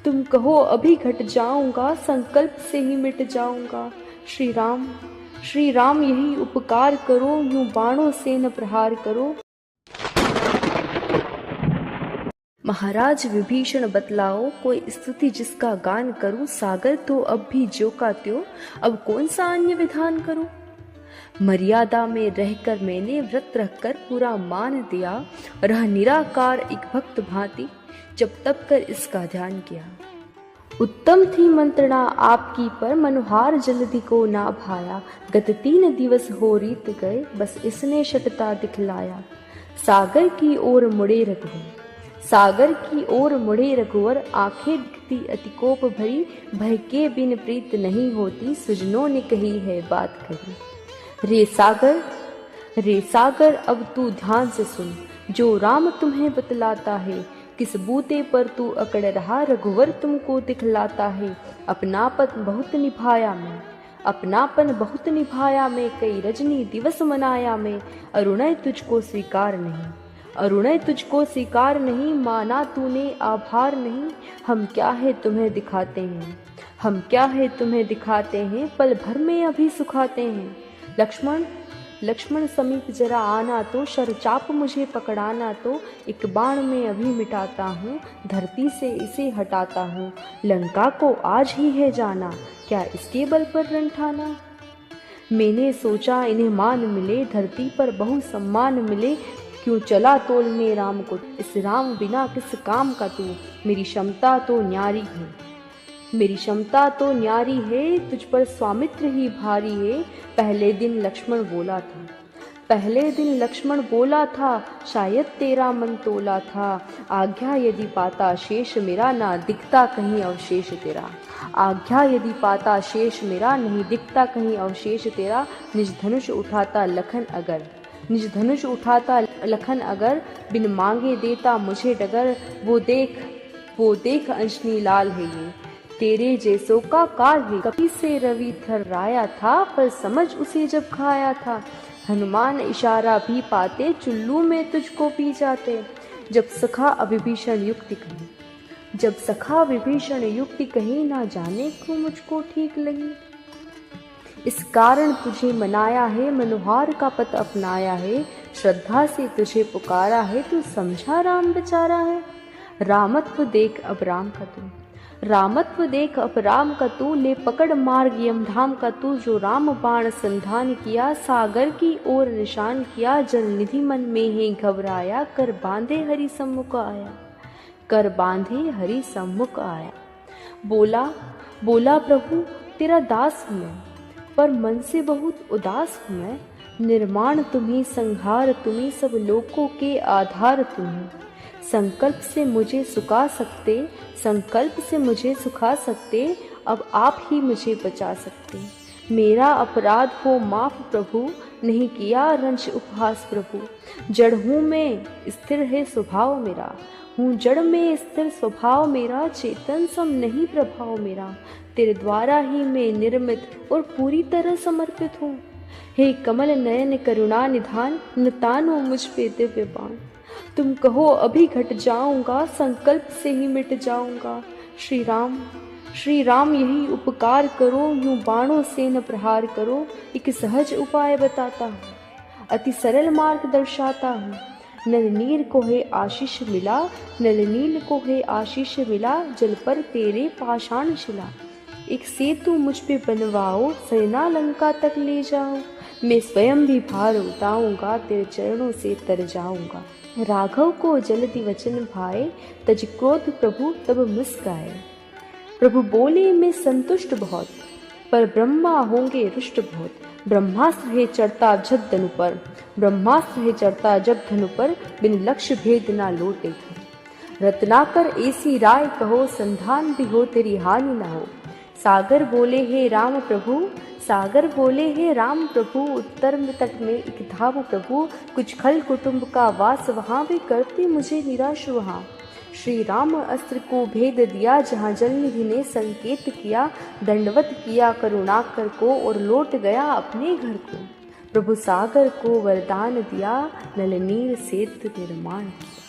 तुम कहो अभी घट जाऊंगा, संकल्प से ही मिट जाऊंगा। श्री राम यही उपकार करो, यूं बाणों से न प्रहार करो। महाराज विभीषण बतलाओ, कोई स्तुति जिसका गान करूं। सागर तो अब भी ज्यों का त्यों, अब कौन सा अन्य विधान करूं। मर्यादा में रहकर मैंने व्रत रखकर पूरा मान दिया। रह निराकार एक भक्त भांति, जब तब कर इसका ध्यान किया। उत्तम थी मंत्रणा आपकी, पर मनोहार जल्दी को ना भाया। गत 3 दिवस हो रीत गए, बस इसने शठता दिखलाया। सागर की ओर मुड़े रघुवर, आंखें दिखती अतिकोप भरी। भय के बिन प्रीत नहीं होती, सुजनों ने कही है बात खरी। रे सागर अब तू ध्यान से सुन, जो राम तुम्हें बतलाता है। किस बूते पर तू अकड़ रहा, रघुवर तुमको दिखलाता है। अपनापन बहुत निभाया मैं, कई रजनी दिवस मनाया मैं। अरुणय तुझको स्वीकार नहीं, माना तूने आभार नहीं। हम क्या है तुम्हें दिखाते हैं, पल भर में अभी सुखाते हैं। लक्ष्मण समीप जरा आना तो, शरचाप मुझे पकड़ाना तो। एक बाण में अभी मिटाता हूँ, धरती से इसे हटाता हूँ। लंका को आज ही है जाना, क्या इसके बल पर रण ठाना। मैंने सोचा इन्हें मान मिले, धरती पर बहु सम्मान मिले। क्यों चला तोलने राम को, इस राम बिना किस काम का तू। मेरी क्षमता न्यारी है, तुझ पर स्वामित्व ही भारी है। पहले दिन लक्ष्मण बोला था, शायद तेरा मन तोला था। आज्ञा यदि पाता शेष मेरा, ना दिखता कहीं अवशेष तेरा। नहीं दिखता कहीं अवशेष तेरा। निज धनुष उठाता लखन अगर, बिन मांगे देता मुझे डगर। वो देख अंजनी लाल है ये, तेरे जैसों का काल है। कभी से रवि थर्राया था, पर समझ उसे जब खाया था। हनुमान इशारा भी पाते, चुल्लू में तुझको पी जाते। जब सखा विभीषण युक्ति कही, ना जाने क्यों मुझको ठीक लगी। इस कारण तुझे मनाया है, मनोहार का पथ अपनाया है। श्रद्धा से तुझे पुकारा है, तू समझा राम बेचारा है। रामत्व देख अब राम का तू, ले पकड़ मार्ग यमधाम का तू। जो राम बाण संधान किया, सागर की ओर निशान किया। जल निधि मन में ही घबराया, कर बांधे हरि सम्मुख आया। बोला प्रभु तेरा दास हूँ मैं, पर मन से बहुत उदास हूँ मैं। निर्माण तुम्ही, संहार तुम्ही, सब लोकों के आधार तुम्ही। संकल्प से मुझे सुखा सकते, अब आप ही मुझे बचा सकते। मेरा अपराध हो माफ प्रभु, नहीं किया रंज उपहास प्रभु। जड़ हूँ मैं स्थिर है स्वभाव मेरा, चेतन सम नहीं प्रभाव मेरा। तेरे द्वारा ही मैं निर्मित और पूरी तरह समर्पित हूँ। हे कमल नयन करुणा निधान, न तानो मुझ पे दिव्य बाण। तुम कहो अभी घट जाऊंगा, संकल्प से ही मिट जाऊंगा। श्री राम यही उपकार करो, यूं बाणों से न प्रहार करो। एक सहज उपाय बताता हूँ, अति सरल मार्ग दर्शाता हूँ। नलनील को है आशीष मिला, जल पर तेरे पाषाण शिला। एक सेतु मुझ पे बनवाओ, सेना लंका तक ले जाओ। मैं स्वयं भी भार उठाऊंगा, तेरे चरणों से तर जाऊंगा। राघव को जल्दी वचन भाए, तज क्रोध प्रभु तब मुस्काए। प्रभु बोले मैं संतुष्ट बहुत, पर ब्रह्मा होंगे रुष्ट बहुत। ब्रह्मास्त्र है चढ़ता जब धनु पर, बिन लक्ष्य भेद ना लौटे। रत्नाकर ऐसी राय कहो, संधान भी हो तेरी हानि ना हो। सागर बोले हे राम प्रभु, उत्तर में तट में एक धाम प्रभु। कुछ खल कुटुंब का वास वहाँ, भी करते मुझे निराश वहाँ। श्री राम अस्त्र को भेद दिया, जहाँ जल निधि ने संकेत किया। दंडवत किया करुणाकर को, और लौट गया अपने घर को। प्रभु सागर को वरदान दिया, नल नील सेतु निर्माण किया।